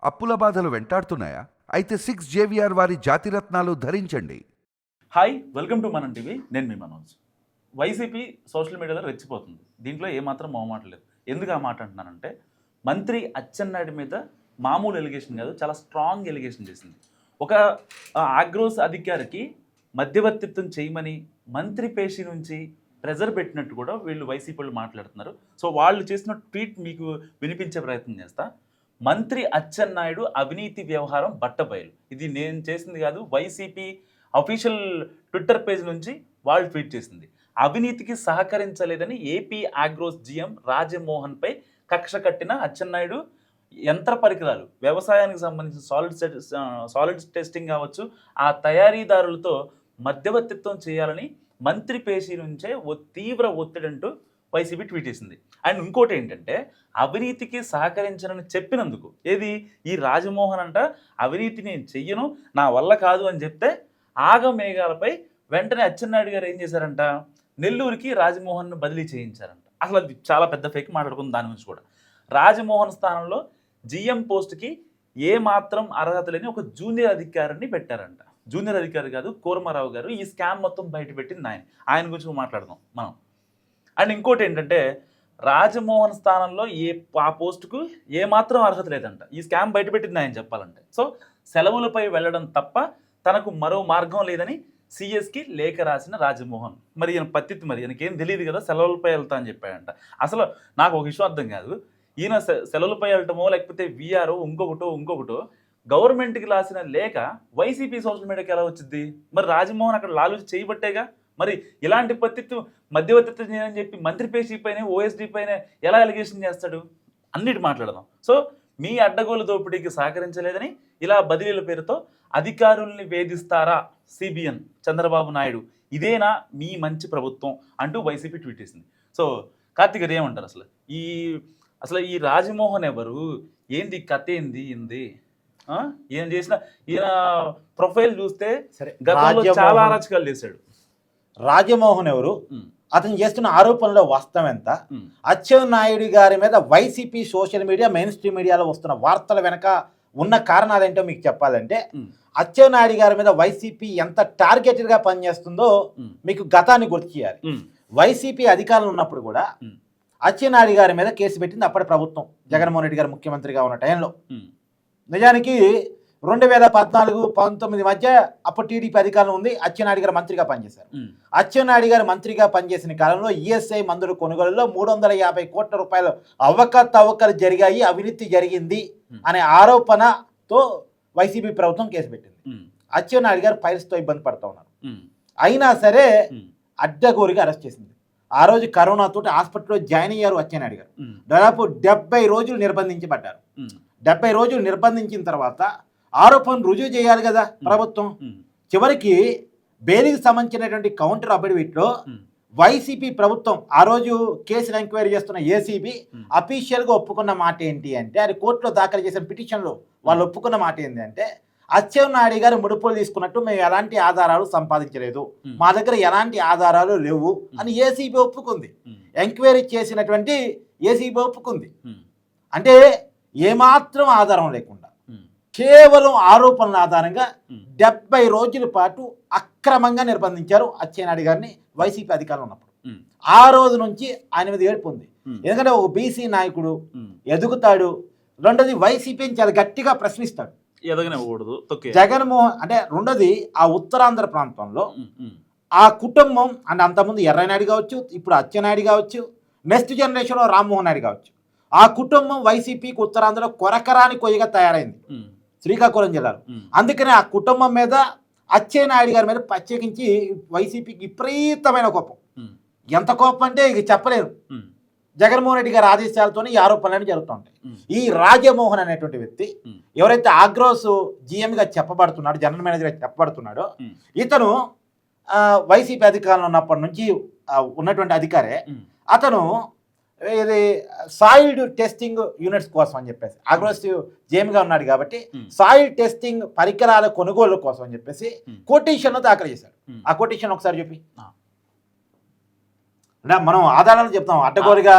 అప్పుల బాధలు వెంటాడుతున్నాయా? అయితే 6 జేవిఆర్ వారి జాతిరత్నాలు ధరించండి. హాయ్, వెల్కమ్ టు మనం టీవీ. నేను మీ మనోజ్. వైసీపీ సోషల్ మీడియాలో రెచ్చిపోతుంది. దీంట్లో ఏమాత్రం మొహమాట లేదు. ఎందుకు ఆ మాట అంటున్నానంటే, మంత్రి అచ్చెన్నాయుడు మీద మామూలు ఎలిగేషన్ కాదు, చాలా స్ట్రాంగ్ ఎలిగేషన్ చేసింది. ఒక ఆగ్రోస్ అధికారికి మధ్యవర్తిత్వం చేయమని మంత్రి పేషి నుంచి ప్రెజర్ పెట్టినట్టు కూడా వీళ్ళు వైసీపీ వాళ్ళు మాట్లాడుతున్నారు. సో వాళ్ళు చేసిన ట్వీట్ మీకు వినిపించే ప్రయత్నం చేస్తా. మంత్రి అచ్చెన్నాయుడు అవినీతి వ్యవహారం బట్టబయలు. ఇది నేను చేసింది కాదు, వైసీపీ అఫీషియల్ ట్విట్టర్ పేజ్ నుంచి వాళ్ళు ట్వీట్ చేసింది. అవినీతికి సహకరించలేదని ఏపీ ఆగ్రోస్ జీఎం రాజమోహన్పై కక్ష కట్టిన అచ్చెన్నాయుడు యంత్ర పరికరాలు, వ్యవసాయానికి సంబంధించిన సాలిడ్స్ టెస్టింగ్ కావచ్చు, ఆ తయారీదారులతో మధ్యవర్తిత్వం చేయాలని మంత్రి పేషి నుంచే తీవ్ర ఒత్తిడి అంటూ వైసీపీ ట్వీట్ చేసింది. అండ్ ఇంకోటి ఏంటంటే, అవినీతికి సహకరించనని చెప్పినందుకు ఏది ఈ రాజమోహన్ అంట అవినీతి నేను చెయ్యను, నా వల్ల కాదు అని చెప్తే ఆగమేఘాలపై వెంటనే అచ్చెన్నాయుడు గారు ఏం చేశారంట, నెల్లూరుకి రాజమోహన్ను బదిలీ చేయించారంట. అసలు అది చాలా పెద్ద ఫేక్, మాట్లాడుకుంది దాని గురించి కూడా. రాజమోహన్ స్థానంలో జీఎం పోస్ట్కి ఏమాత్రం అర్హత లేని ఒక జూనియర్ అధికారిని పెట్టారంట. జూనియర్ అధికారి కాదు, కూర్మారావు గారు. ఈ స్కామ్ మొత్తం బయట పెట్టింది ఆయన గురించి మాట్లాడదాం మనం. అండ్ ఇంకోటి ఏంటంటే, రాజమోహన్ స్థానంలో ఆ పోస్టుకు ఏమాత్రం అర్హత లేదంట. ఈ స్కామ్ బయటపెట్టింది ఆయన చెప్పాలంటే. సో సెలవులపై వెళ్ళడం తప్ప తనకు మరో మార్గం లేదని సిఎస్కి లేఖ రాసిన రాజమోహన్. మరి ఈయన పత్తిత్తి, మరి ఈయనకేం తెలియదు కదా సెలవులపై వెళ్తా అని చెప్పాడంట. అసలు నాకు ఒక విషయం అర్థం కాదు, ఈయన సెలవులపై వెళ్ళటమో లేకపోతే విఆర్ఓ ఇంకొకటో గవర్నమెంట్కి రాసిన లేఖ వైసీపీ సోషల్ మీడియాకి ఎలా వచ్చింది? మరి రాజమోహన్ అక్కడ లాలూచి చేయబట్టేగా. మరి ఇలాంటి మధ్యవర్తిత్వం చేయని చెప్పి మంత్రి పేషి పైన, ఓఎస్డీ పైన ఎలా అలిగేషన్ చేస్తాడు? అన్నిటి మాట్లాడదాం. సో మీ అడ్డగోలు దోపిడీకి సహకరించలేదని ఇలా బదిలీల పేరుతో అధికారుల్ని వేధిస్తారా సిబిఎన్ చంద్రబాబు నాయుడు? ఇదేనా మీ మంచి ప్రభుత్వం అంటూ వైసీపీ ట్వీట్ చేసింది. సో కార్తీక్ గారు ఏమంటారు? అసలు ఈ రాజమోహన్ ఎవరు, ఏంది కథ, ఏంది ఈయన చేసిన ఈయన ప్రొఫైల్ చూస్తే గతంలో చాలా అరాచకాలు చేశాడు. రాజమోహన్ ఎవరు, అతను చేస్తున్న ఆరోపణలో వాస్తవం ఎంత, అచ్చెన్నాయుడు గారి మీద YCP social media, main stream మీడియాలో వస్తున్న వార్తల వెనక ఉన్న కారణాలు ఏంటో మీకు చెప్పాలంటే, అచ్చెన్నాయుడు గారి మీద వైసీపీ ఎంత టార్గెటెడ్గా పనిచేస్తుందో మీకు గతాన్ని గుర్తు చేయాలి. వైసీపీ అధికారంలో ఉన్నప్పుడు కూడా అచ్చెన్నాయుడు గారి మీద కేసు పెట్టింది అప్పటి ప్రభుత్వం, జగన్మోహన్ రెడ్డి గారు ముఖ్యమంత్రిగా ఉన్న టైంలో. నిజానికి 2014-19 మధ్య అప్పుడు టీడీపీ అధికారంలో ఉంది. అచ్చెన్నాయుడు గారు మంత్రిగా పనిచేశారు. అచ్చెన్నాయుడు గారు మంత్రిగా పనిచేసిన కాలంలో ఈఎస్ఐ మందుల కొనుగోలులో 350 కోట్ల రూపాయలు అవకతవకలు జరిగాయి, అవినీతి జరిగింది అనే ఆరోపణతో వైసీపీ ప్రభుత్వం కేసు పెట్టింది. అచ్చెన్నాయుడు గారు ఫైల్స్తో ఇబ్బంది పడుతూ ఉన్నారు. అయినా సరే అడ్డగోరిగా అరెస్ట్ చేసింది. ఆ రోజు కరోనాతో హాస్పిటల్లో జాయిన్ అయ్యారు అచ్చెన్నాయుడు గారు. దాదాపు 70 రోజులు నిర్బంధించబడ్డారు. 70 రోజులు నిర్బంధించిన తర్వాత ఆరోపణ రుజువు చేయాలి కదా ప్రభుత్వం. చివరికి బెయిల్కి సంబంధించినటువంటి కౌంటర్ అఫిడవిట్లో వైసీపీ ప్రభుత్వం ఆ రోజు కేసును ఎంక్వైరీ చేస్తున్న ఏసీబీ అఫీషియల్గా ఒప్పుకున్న మాట ఏంటి అంటే, అది కోర్టులో దాఖలు చేసిన పిటిషన్లో వాళ్ళు ఒప్పుకున్న మాట ఏంటి అంటే, అచ్చెన్నాయుడు గారు ముడుపులు తీసుకున్నట్టు మేము ఎలాంటి ఆధారాలు సంపాదించలేదు, మా దగ్గర ఎలాంటి ఆధారాలు లేవు అని ఏసీబీ ఒప్పుకుంది. ఎంక్వైరీ చేసినటువంటి ఏసీబీ ఒప్పుకుంది. అంటే ఏమాత్రం ఆధారం లేకుండా కేవలం ఆరోపణల ఆధారంగా 70 రోజుల పాటు అక్రమంగా నిర్బంధించారు అచ్చెన్నాయుడు గారిని వైసీపీ అధికారంలో ఉన్నప్పుడు. ఆ రోజు నుంచి ఆయన మీద ఏడుపు ఉంది. ఎందుకంటే ఒక బీసీ నాయకుడు ఎదుగుతాడు, రెండోది వైసీపీని చాలా గట్టిగా ప్రశ్నిస్తాడు. జగన్మోహన్ అంటే రెండోది ఆ ఉత్తరాంధ్ర ప్రాంతంలో ఆ కుటుంబం అంటే అంతకుముందు ఎర్రనాయుడు కావచ్చు, ఇప్పుడు అచ్చెన్నాయుడు కావచ్చు, నెక్స్ట్ జనరేషన్లో రామ్మోహన్ నాయుడు కావచ్చు, ఆ కుటుంబం వైసీపీకి ఉత్తరాంధ్రలో కొరకరాని కొయ్యగా తయారైంది శ్రీకాకుళం జిల్లాలో. అందుకనే ఆ కుటుంబం మీద, అచ్చెన్నాయుడు గారి మీద ప్రత్యేకించి వైసీపీకి విపరీతమైన కోపం. ఎంత కోపం అంటే ఇక చెప్పలేరు. జగన్మోహన్ రెడ్డి గారి ఆదేశాలతోనే ఈ ఆరోపణలన్నీ జరుగుతూ ఉంటాయి. ఈ రాజమోహన్ అనేటువంటి వ్యక్తి ఎవరైతే ఆగ్రోస్ జీఎంగా చెప్పబడుతున్నాడో, జనరల్ మేనేజర్గా చెప్పబడుతున్నాడో, ఇతను వైసీపీ అధికారంలో ఉన్నప్పటి నుంచి ఉన్నటువంటి అధికారే. అతను ఇది సాయిల్ టెస్టింగ్ యూనిట్స్ కోసం అని చెప్పేసి ఆగ్రోస్ జేమ్గా ఉన్నాడు కాబట్టి సాయిల్ టెస్టింగ్ పరికరాల కొనుగోలు కోసం అని చెప్పేసి కొటేషన్లో దాఖలు చేశాడు. ఆ కొటేషన్ ఒకసారి చెప్పి, అంటే మనం ఆధారాలు చెప్తాం, అడ్డగోలుగా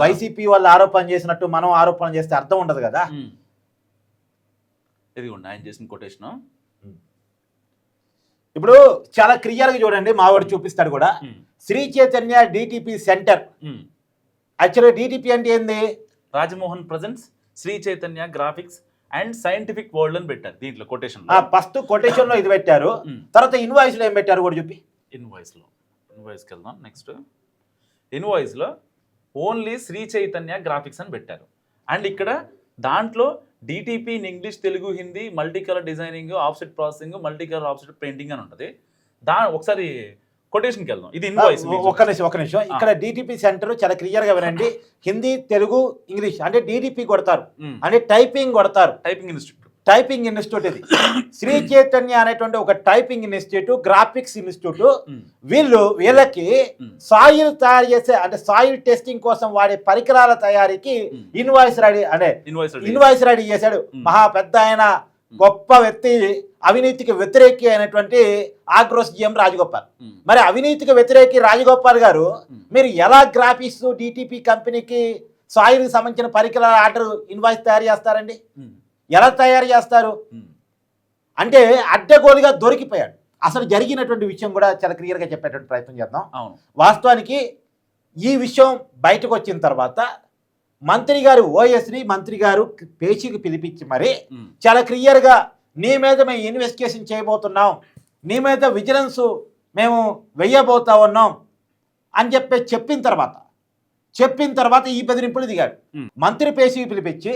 వైసీపీ వాళ్ళు ఆరోపణ చేసినట్టు మనం ఆరోపణ చేస్తే అర్థం ఉండదు కదా. ఇదిగోండి ఆయన చేసిన కొటేషన్. ఇప్పుడు చాలా క్లియర్గా చూడండి, మావాడు చూపిస్తాడు కూడా. Shri Chaitanya DTP centre. యాక్చువల్గా డిటిపి అంటే ఏంది? Rajamohan presents Shri Chaitanya graphics and scientific world అని పెట్టారు దీంట్లో కొటేషన్. ఫస్ట్ కొటేషన్ లో ఇది పెట్టారు, తర్వాత ఇన్వాయిస్ లో ఏం పెట్టారు కూడా చెప్పి. ఇన్వాయిస్కి వెళ్దాం. నెక్స్ట్ ఇన్వాయిస్లో ఓన్లీ శ్రీ చైతన్య గ్రాఫిక్స్ అని పెట్టారు. అండ్ ఇక్కడ దాంట్లో DTP in English, Telugu, Hindi, multi colour designing, offset processing, multi colour offset painting అని ఉంటుంది. ఒకసారి కొటేషన్కి వెళ్దాం. ఇది ఇన్వాయిస్. ఒక నిమిషం. ఇక్కడ డిటిపి సెంటర్ చాలా క్లియర్ గా వినండి. హిందీ, తెలుగు, ఇంగ్లీష్ అంటే డిటిపి కొడతారు, అంటే టైపింగ్ కొడతారు. టైపింగ్ ఇన్స్టిట్యూట్ ఇది. శ్రీ చైతన్య అనేటువంటి ఒక టైపింగ్ ఇన్స్టిట్యూట్, గ్రాఫిక్స్ ఇన్స్టిట్యూట్. వీళ్ళకి సాయిల్ తయారు చేసే, అంటే సాయిల్ టెస్టింగ్ కోసం వాడే పరికరాల తయారీకి ఇన్వాయిస్ రెడీ చేశాడు. మహా పెద్ద ఆయన, గొప్ప వ్యక్తి, అవినీతికి వ్యతిరేకి అయినటువంటి ఆగ్రోస్ జిఎం రాజగోపాల్. మరి అవినీతికి వ్యతిరేకి రాజగోపాల్ గారు మీరు ఎలా గ్రాఫిక్స్ డిటిపి కంపెనీకి సాయిల్కి సంబంధించిన పరికరాల ఆర్డర్ ఇన్వాయిస్ తయారు చేస్తారండి? ఎలా తయారు చేస్తారు అంటే అడ్డగోలుగా దొరికిపోయాడు. అసలు జరిగినటువంటి విషయం కూడా చాలా క్లియర్గా చెప్పేటువంటి ప్రయత్నం చేద్దాం. వాస్తవానికి ఈ విషయం బయటకు వచ్చిన తర్వాత మంత్రి గారు ఓఎస్ని మంత్రి గారు పేషీకి పిలిపించి మరి చాలా క్లియర్గా నీ మీద మేము ఇన్వెస్టిగేషన్ చేయబోతున్నాం, నీ మీద విజిలెన్స్ మేము వెయ్యబోతా ఉన్నాం అని చెప్పిన తర్వాత ఈ బెదిరింపులు దిగాడు. మంత్రి పేషీకి పిలిపించి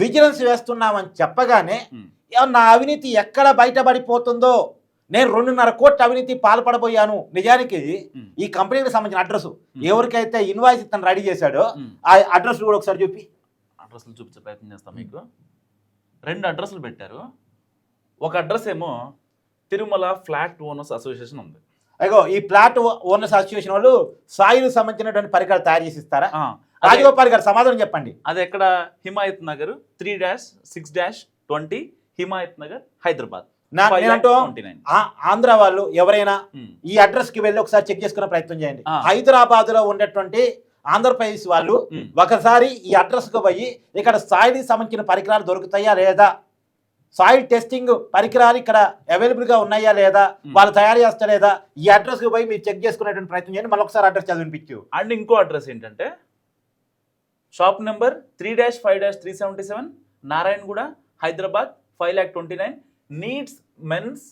విజిలెన్స్ వేస్తున్నామని చెప్పగానే నా అవినీతి ఎక్కడ బయటపడిపోతుందో, నేను 2.5 కోట్ల అవినీతి పాల్పడబోయాను. నిజానికి ఈ కంపెనీకి సంబంధించిన అడ్రస్ ఎవరికైతే ఇన్వాయిస్ ఇతను రెడీ చేశాడో ఆ అడ్రస్ కూడా ఒకసారి అడ్రస్లు చూపించే ప్రయత్నం చేస్తాం. మీకు 2 అడ్రస్లు పెట్టారు. ఒక అడ్రస్ ఏమో తిరుమల ఫ్లాట్ ఓనర్స్ అసోసియేషన్ ఉంది. అయ్యో, ఈ ఫ్లాట్ ఓనర్స్ అసోసియేషన్ వాళ్ళు సాయిల్ సంబంధించినటువంటి పరికరాలు తయారు చేసి ఇస్తారా? రాజగోపాల్ గారు సమాధానం చెప్పండి. అది ఎక్కడ? హిమాయత్ నగర్ 3-6-20 హిమాయత్ నగర్, హైదరాబాద్. ఆంధ్ర వాళ్ళు ఎవరైనా ఈ అడ్రస్ కి వెళ్ళి ఒకసారి చెక్ చేసుకునే ప్రయత్నం చేయండి. హైదరాబాద్ లో ఉన్నటువంటి ఆంధ్రప్రదేశ్ వాళ్ళు ఒకసారి ఈ అడ్రస్ కు పోయి ఇక్కడ సాయిల్ సంబంధించిన పరికరాలు దొరుకుతాయా లేదా, సాయిల్ టెస్టింగ్ పరికరాలు ఇక్కడ అవైలబుల్ గా ఉన్నాయా లేదా, వాళ్ళు తయారు చేస్తా లేదా, ఈ అడ్రస్ కు పోయి మీరు చెక్ చేసుకునేటువంటి ప్రయత్నం చేయండి. మళ్ళీ ఒకసారి అడ్రస్ చదివినిపించు. అండ్ ఇంకో అడ్రస్ ఏంటంటే shop number 3-5-377 Narayanaguda, Hyderabad 5,29,000 needs men's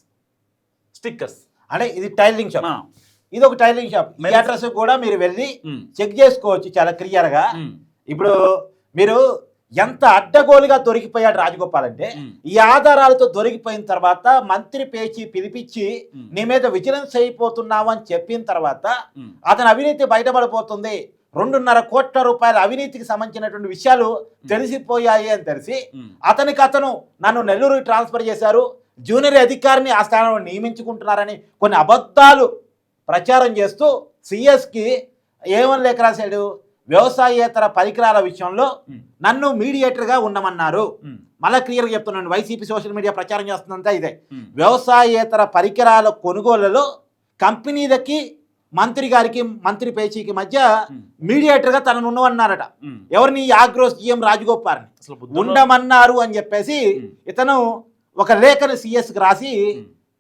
stickers. అంటే ఇది టైలరింగ్ షాప్. ఇది ఒక టైలరింగ్ షాప్. ఈ అడ్రస్ కూడా మీరు వెళ్ళి చెక్ చేసుకోవచ్చు చాలా క్లియర్ గా. ఇప్పుడు మీరు ఎంత అడ్డగోలుగా దొరికిపోయాడు రాజగోపాల్ అంటే, ఈ ఆధారాలతో దొరికిపోయిన తర్వాత మంత్రి పేచి పిలిపించి నీ మీద విజిలెన్స్ అయిపోతున్నావు అని చెప్పిన తర్వాత అతని అవినీతి బయటపడిపోతుంది, 2.5 కోట్ల రూపాయల అవినీతికి సంబంధించినటువంటి విషయాలు తెలిసిపోయాయి అని తెలిసి అతను నన్ను నెల్లూరు ట్రాన్స్ఫర్ చేశారు, జూనియర్ అధికారిని ఆ స్థానంలో నియమించుకుంటున్నారని కొన్ని అబద్ధాలు ప్రచారం చేస్తూ సిఎస్కి ఏమని లేఖ రాశాడు? వ్యవసాయేతర పరికరాల విషయంలో నన్ను మీడియేటర్గా ఉండమన్నారు. మళ్ళీ క్లియర్గా చెప్తున్నాను, వైసీపీ సోషల్ మీడియా ప్రచారం చేస్తుందంతా ఇదే. వ్యవసాయేతర పరికరాల కొనుగోళ్లలో కంపెనీలకి మంత్రి గారికి మంత్రి పేచీకి మధ్య మీడియేటర్గా తనను ఉండమన్నారట. ఎవరిని? ఆగ్రోస్ జిఎం రాజగోపాల్ని ఉండమన్నారు అని చెప్పేసి ఇతను ఒక లేఖను సిఎస్కి రాసి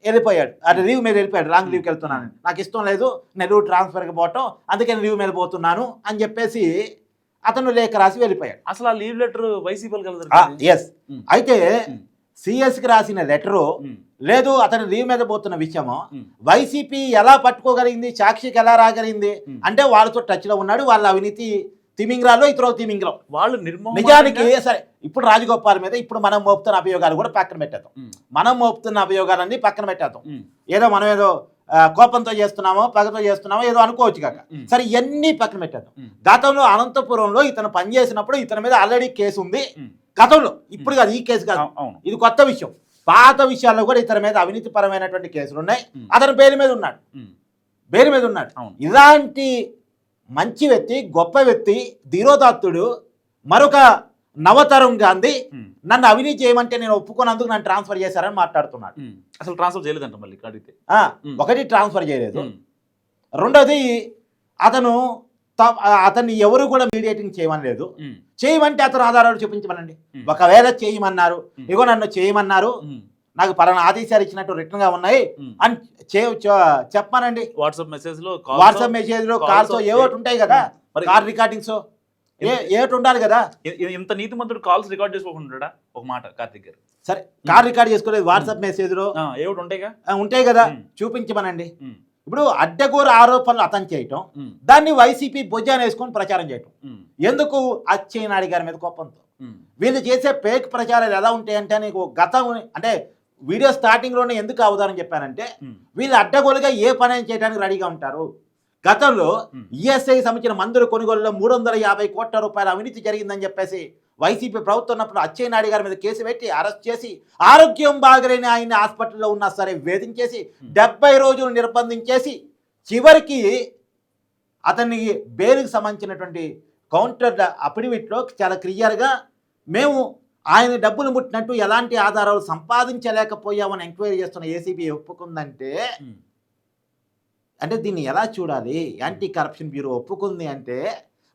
వెళ్ళిపోయాడు. అది లీవ్ మీద వెళ్ళిపోయాడు. లాంగ్ లీవ్కి వెళ్తున్నాను, నాకు ఇష్టం లేదు నెల్లూరు ట్రాన్స్ఫర్కి పోవటం, అందుకని లీవ్ మీద పోతున్నాను అని చెప్పేసి అతను లేఖ రాసి వెళ్ళిపోయాడు. అసలు ఆ లీవ్ లెటర్ వైసీపీ. ఎస్. అయితే సిఎస్కి రాసిన లెటరు లేదు, అతను లీవ్ మీద పోతున్న విషయము వైసీపీ ఎలా పట్టుకోగలిగింది, సాక్షికి ఎలా రాగలిగింది అంటే వాళ్ళతో టచ్లో ఉన్నాడు. వాళ్ళ అవినీతి తిమింగ్రాల్లో ఇతర తిమింగ్రం వాళ్ళు నిజానికి. సరే, ఇప్పుడు రాజగోపాల్ మీద ఇప్పుడు మనం మోపుతున్న అభియోగాలు కూడా పక్కన పెట్టేద్దాం. మనం మోపుతున్న అభియోగాలన్నీ పక్కన పెట్టేద్దాం. ఏదో మనం ఏదో కోపంతో చేస్తున్నామో పగతో చేస్తున్నామో ఏదో అనుకోవచ్చు కాక. సరే, ఇవన్నీ పక్కన పెట్టేద్దాం. గతంలో అనంతపురంలో ఇతను పనిచేసినప్పుడు ఇతని మీద ఆల్రెడీ కేసు ఉంది. గతంలో, ఇప్పుడు కాదు, ఈ కేసు కాదు, ఇది కొత్త విషయం. పాత విషయాల్లో కూడా ఇతని మీద అవినీతి పరమైనటువంటి కేసులు ఉన్నాయి. అతను బెయిల్ మీద ఉన్నాడు. ఇలాంటి మంచి వ్యక్తి, గొప్ప వ్యక్తి, ధీరోదాత్తుడు, మరొక నవతరం గాంధీ నన్ను అవినీతి చేయమంటే నేను ఒప్పుకున్నందుకు నన్ను ట్రాన్స్ఫర్ చేశారని మాట్లాడుతున్నాడు. అసలు ట్రాన్స్ఫర్ చేయలేదంట. మళ్ళీ అడిగితే ఒకటి ట్రాన్స్ఫర్ చేయలేదు, రెండోది అతను అతన్ని ఎవరు కూడా మీడియేటింగ్ చేయమని లేదు. ఉమ్, చేయమంటే అతను ఆధారాలు చూపించమనండి. ఉమ్. ఒకవేళ చేయమన్నారు, ఉమ్. ఇగో నన్ను చేయమన్నారు, ఉమ్, నాకు పలానా ఆదేశాలు ఇచ్చినట్టు రిటర్న్ గా ఉన్నాయి ఉమ్. అని చెప్పమనండి. వాట్సాప్ మెసేజ్ లో వాట్సాప్ మెసేజ్ లో కాల్స్ ఏవోటి ఉంటాయి కదా, మరి కాల్ రికార్డింగ్స్ ఏటి ఉండాలి కదా. ఇంత నీతిమంతుడు కాల్స్ రికార్డ్ చేసుకోకుండా ఒక మాట కార్తిక్ గారు సరే, కాల్ రికార్డ్ చేసుకోలేదు, వాట్సాప్ మెసేజ్ లో ఏమిటి ఉంటాయిగా. ఉంటాయి కదా, ఉమ్. చూపించమనండి. ఉమ్, ఇప్పుడు అడ్డగోరు ఆరోపణలు అతను చేయటం, ఉమ్, దాన్ని వైసీపీ భుజాన్ని వేసుకొని ప్రచారం చేయటం ఉమ్, ఎందుకు? అచ్చెన్నాయుడు గారి మీద కోపంతో. ఉమ్, వీళ్ళు చేసే ఫేక్ ప్రచారాలు ఎలా ఉంటాయంటే, నీకు గతం అంటే వీడియో స్టార్టింగ్ లోనే ఎందుకు అవధానం చెప్పానంటే, ఉమ్, వీళ్ళు అడ్డగోలుగా ఏ పని చేయడానికి రెడీగా ఉంటారు. గతంలో ఈఎస్ఐ సంబంధించిన మందుల కొనుగోలులో 350 కోట్ల రూపాయల అవినీతి జరిగిందని చెప్పేసి వైసీపీ ప్రభుత్వం ఉన్నప్పుడు అచ్చెన్నాయుడు గారి మీద కేసు పెట్టి అరెస్ట్ చేసి, ఆరోగ్యం బాగలేని ఆయన్ని హాస్పిటల్లో ఉన్నా సరే వేధించేసి 70 రోజులు నిర్బంధించేసి, చివరికి అతన్ని బెయిల్కి సంబంధించినటువంటి కౌంటర్ అఫిడవిట్లో చాలా క్లియర్గా మేము ఆయన డబ్బులు ముట్టినట్టు ఎలాంటి ఆధారాలు సంపాదించలేకపోయామని ఎంక్వైరీ చేస్తున్న ఏసీబీ ఒప్పుకుందంటే, ఉమ్. అంటే దీన్ని ఎలా చూడాలి? యాంటీ కరప్షన్ బ్యూరో ఒప్పుకుంది అంటే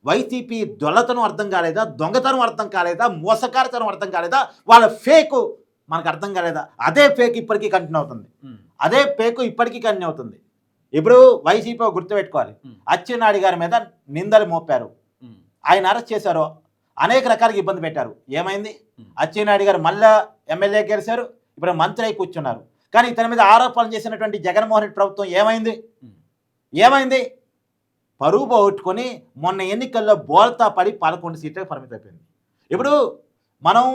వైసీపీ దొల్లతనం అర్థం కాలేదా, దొంగతనం అర్థం కాలేదా, మోసకారితనం అర్థం కాలేదా, వాళ్ళ ఫేకు మనకు అర్థం కాలేదా? అదే ఫేక్ ఇప్పటికీ కంటిన్యూ అవుతుంది. అదే ఫేకు ఇప్పటికీ కంటిన్యూ అవుతుంది. ఇప్పుడు వైసీపీ గుర్తుపెట్టుకోవాలి, అచ్చెన్నాయుడు గారి మీద నిందలు మోపారు, ఆయన అరెస్ట్ చేశారు, అనేక రకాలుగా ఇబ్బంది పెట్టారు. ఏమైంది? అచ్చెన్నాయుడు గారు మళ్ళా ఎమ్మెల్యే గెలిచారు, ఇప్పుడు మంత్రి అయి కూర్చున్నారు. కానీ ఇతని మీద ఆరోపణలు చేసినటువంటి జగన్మోహన్ రెడ్డి ప్రభుత్వం ఏమైంది? పరువు పోగొట్టుకొని మొన్న ఎన్నికల్లో బోల్తా పడి 11 సీట్లకు పరిమితం అయిపోయింది. ఇప్పుడు మనం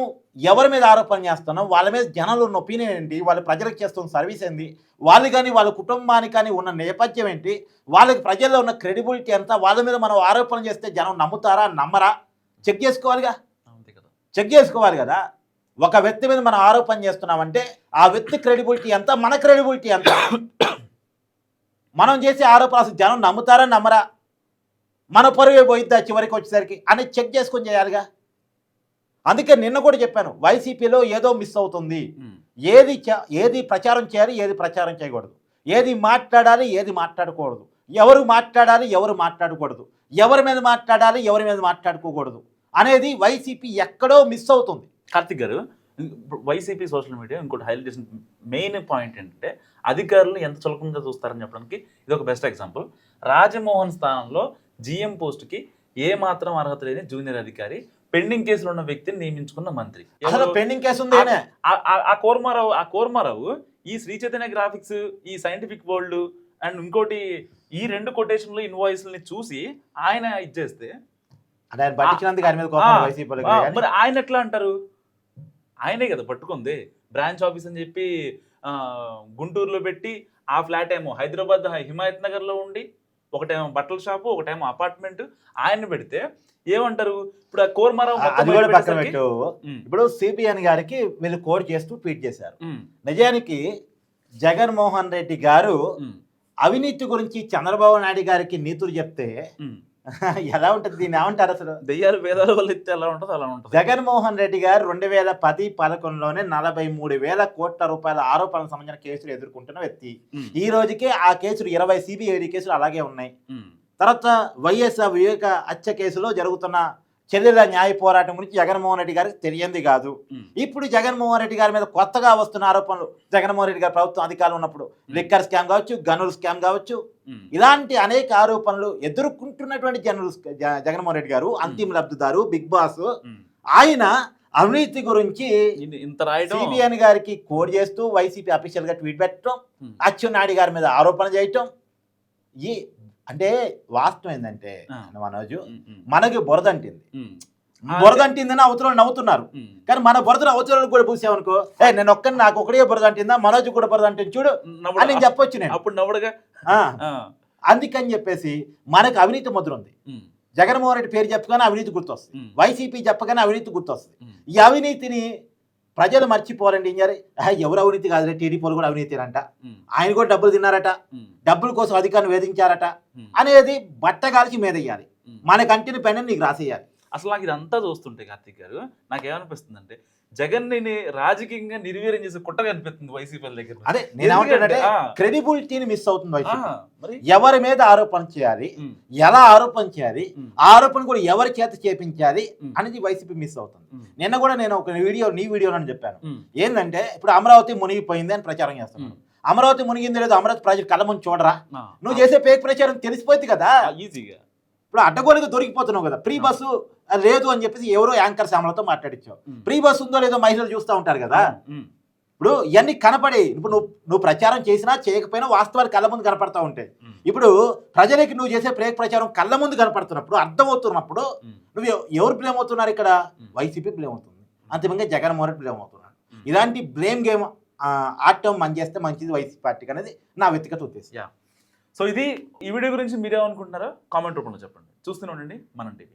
ఎవరి మీద ఆరోపణ చేస్తున్నాం, వాళ్ళ మీద జనాలు ఉన్న ఒపీనియన్ ఏంటి, వాళ్ళ ప్రజలకు చేస్తున్న సర్వీస్ ఏంటి, వాళ్ళు కానీ వాళ్ళ కుటుంబానికి కానీ ఉన్న నేపథ్యం ఏంటి, వాళ్ళకి ప్రజల్లో ఉన్న క్రెడిబిలిటీ ఎంత, వాళ్ళ మీద మనం ఆరోపణ చేస్తే జనం నమ్ముతారా నమ్మరా చెక్ చేసుకోవాలి కదా. ఒక వ్యక్తి మీద మనం ఆరోపణ చేస్తున్నామంటే ఆ వ్యక్తి క్రెడిబిలిటీ ఎంత, మన క్రెడిబిలిటీ ఎంత, మనం చేసే ఆరోపణ అసలు జనం నమ్ముతారా నమ్మరా, మన పరువే పోయిద్దా చివరికి వచ్చేసరికి అని చెక్ చేసుకొని చేయాలిగా. అందుకే నిన్న కూడా చెప్పాను, వైసీపీలో ఏదో మిస్ అవుతుంది. ఏది ప్రచారం చేయాలి, ఏది ప్రచారం చేయకూడదు, ఏది మాట్లాడాలి, ఏది మాట్లాడకూడదు, ఎవరు మాట్లాడాలి, ఎవరు మాట్లాడకూడదు, ఎవరి మీద మాట్లాడాలి, ఎవరి మీద మాట్లాడుకోకూడదు అనేది వైసీపీ ఎక్కడో మిస్ అవుతుంది. కార్తిక్ గారు, వైసీపీ సోషల్ మీడియా ఇంకోటి హైలైట్ చేసిన మెయిన్ పాయింట్ ఏంటంటే, అధికారులు ఎంత చులకంగా చూస్తారని చెప్పడానికి ఇది ఒక బెస్ట్ ఎగ్జాంపుల్. రాజమోహన్ స్థానంలో జీఎం పోస్ట్కి ఏ మాత్రం అర్హత లేని జూనియర్ అధికారి, పెండింగ్ కేసులో ఉన్న వ్యక్తిని నియమించుకున్న మంత్రి. అసలు పెండింగ్ కేసు ఉంది ఆ కోర్మారావు ఈ శ్రీ చైతన్య గ్రాఫిక్స్, ఈ సైంటిఫిక్ వరల్డ్ అండ్ ఇంకోటి ఈ 2 కొటేషన్లు ఇన్వాయిస్ని చూసి ఆయన ఇచ్చేస్తే మరి ఆయన ఎట్లా అంటారు? ఆయనే కదా పట్టుకుంది, బ్రాంచ్ ఆఫీస్ అని చెప్పి గుంటూరులో పెట్టి, ఆ ఫ్లాట్ ఏమో హైదరాబాద్ హిమాయత్ నగర్లో ఉండి, ఒకటేమో బట్టల షాపు, ఒకటేమో అపార్ట్మెంట్, ఆయన పెడితే ఏమంటారు? ఇప్పుడు ఆ కోర్మారావు పక్కన పెట్టు. ఇప్పుడు సిబిఎన్ గారికి వీళ్ళు కోడ్ చేస్తూ ట్వీట్ చేశారు. నిజానికి జగన్మోహన్ రెడ్డి గారు అవినీతి గురించి చంద్రబాబు నాయుడు గారికి నీతులు చెప్తే ఎలా ఉంటుంది? దీన్ని ఏమంటారు? అసలు దెయ్యాలు వేదాల వల్ల ఇస్తే ఎలా ఉంటుంది అలా ఉంటుంది. జగన్మోహన్ రెడ్డి గారు 2010-11లోనే 43,000 కోట్ల రూపాయల ఆరోపణలకు సంబంధించిన కేసులు ఎదుర్కొంటున్న వ్యక్తి. ఈ రోజుకే ఆ కేసులు 20 సిబిఐడి కేసులు అలాగే ఉన్నాయి. తర్వాత వైఎస్ఆర్ వివేక హత్య కేసులో జరుగుతున్న చెల్లెల న్యాయ పోరాటం గురించి జగన్మోహన్ రెడ్డి గారికి తెలియంది కాదు. ఇప్పుడు జగన్మోహన్ రెడ్డి గారి మీద కొత్తగా వస్తున్న ఆరోపణలు, జగన్మోహన్ రెడ్డి గారి ప్రభుత్వం అధికారులు ఉన్నప్పుడు లిక్కర్ స్కామ్ కావచ్చు, గనుల స్కామ్ కావచ్చు, ఇలాంటి అనేక ఆరోపణలు ఎదుర్కొంటున్నటువంటి జగన్మోహన్ రెడ్డి గారు అంతిమ లబ్ధిదారు, బిగ్ బాస్, ఆయన అవినీతి గురించి సిబిఎన్ గారికి కోడ్ చేస్తూ వైసీపీ అఫీషియల్ గా ట్వీట్ పెట్టడం, అచ్చెన్నాయుడు గారి మీద ఆరోపణ చేయటం. ఈ అంటే వాస్తవం ఏంటంటే మనోజు, మనకి బురద అంటిందని అవతల నవ్వుతున్నారు, కానీ మన బురదను అవతల కూడా పూసామనుకో, నేను ఒక్కని నాకు ఒకటే బురద అంటిందా, మనోజు కూడా బురద అంటుంది చూడు అని నేను చెప్పొచ్చు. నేను అప్పుడు నవ్వుడుగా అందుకని చెప్పేసి మనకు అవినీతి ముద్ర ఉంది. జగన్మోహన్ రెడ్డి పేరు చెప్పగానే అవినీతి గుర్తొస్తుంది, వైసీపీ చెప్పగానే అవినీతి గుర్తొస్తుంది. ఈ అవినీతిని ప్రజలు మర్చిపోరండి. ఏం చేయాలి? ఎవరు అవినీతి కాదులే, టీడీపీలు కూడా అవినీతినంట, ఆయన కూడా డబ్బులు తిన్నారట, డబ్బుల కోసం అధికారులు వేధించారట అనేది బట్టగాల్చి మీదయ్యాలి, మన కంటిని పైన నీకు రాసేయాలి. అసలు నాకు ఇదంతా చూస్తుంటే కార్తిక్ గారు నాకేమనిపిస్తుంది అంటే, జగన్ ని రాజకీయంగా నిర్వీర్యం చేసే కుట్రగా అనిపిస్తుంది వైసీపీ దగ్గర. అదే నేను ఏమంటానంటే ఆ. క్రెడిబిలిటీని మిస్ అవుతుంది ఆ, వైసీపీ. మరి ఎవరి మీద ఆరోపణ చేయాలి, ఉమ్, ఎలా ఆరోపణ చేయాలి, ఆ ఆరోపణ కూడా ఎవరి చేత చేపించాలి ఉమ్, అనేది వైసీపీ మిస్ అవుతుంది. ఉమ్, నిన్న కూడా నేను ఒక నీ వీడియోలో చెప్పాను. ఉమ్, ఏంటంటే ఇప్పుడు అమరావతి మునిగిపోయింది అని ప్రచారం చేస్తున్నాను. అమరావతి మునిగింది లేదు, అమరావతి ప్రాజెక్ట్ కళ్ళ ముందు చూడరా, ఆ, నువ్వు చేసే పేక్ ప్రచారం తెలిసిపోయింది కదా. ఈజీగా ఇప్పుడు అడ్డగోలుగా దొరికిపోతున్నావు కదా. ప్రీ బస్సు లేదు అని చెప్పేసి ఎవరో యాంకర్ శ్యామలతో మాట్లాడించావు. ఉమ్, ప్రీ బస్సు ఉందో లేదో మహిళలు చూస్తూ ఉంటారు కదా. ఉమ్, ఇప్పుడు ఇవన్నీ కనపడి ఇప్పుడు నువ్వు ప్రచారం చేసినా చేయకపోయినా వాస్తవాలు కళ్ళ ముందు కనపడతా ఉంటాయి. ఉమ్, ఇప్పుడు ప్రజలకి నువ్వు చేసే ప్రేక్ ప్రచారం కళ్ళ ముందు కనపడుతున్నప్పుడు, అర్థమవుతున్నప్పుడు ఉమ్, నువ్వు ఎవరు బ్లేమ్ అవుతున్నారు ఇక్కడ? ఉమ్. వైసీపీ బ్లేమ్ అవుతుంది, అంతిమంగా జగన్మోహన్ రెడ్డి బ్లేమ్ అవుతున్నాడు. ఉమ్. ఇలాంటి బ్లేమ్ గేమ్ ఆడటం మన చేస్తే మంచిది వైసీపీ పార్టీకి అనేది నా వ్యక్తిగత ఉద్దేశం. యా. సో ఇది ఈ వీడియో గురించి మీరేమనుకుంటున్నారో కామెంట్ రూపంలో చెప్పండి. చూస్తూనే ఉండండి మనం టీవీ.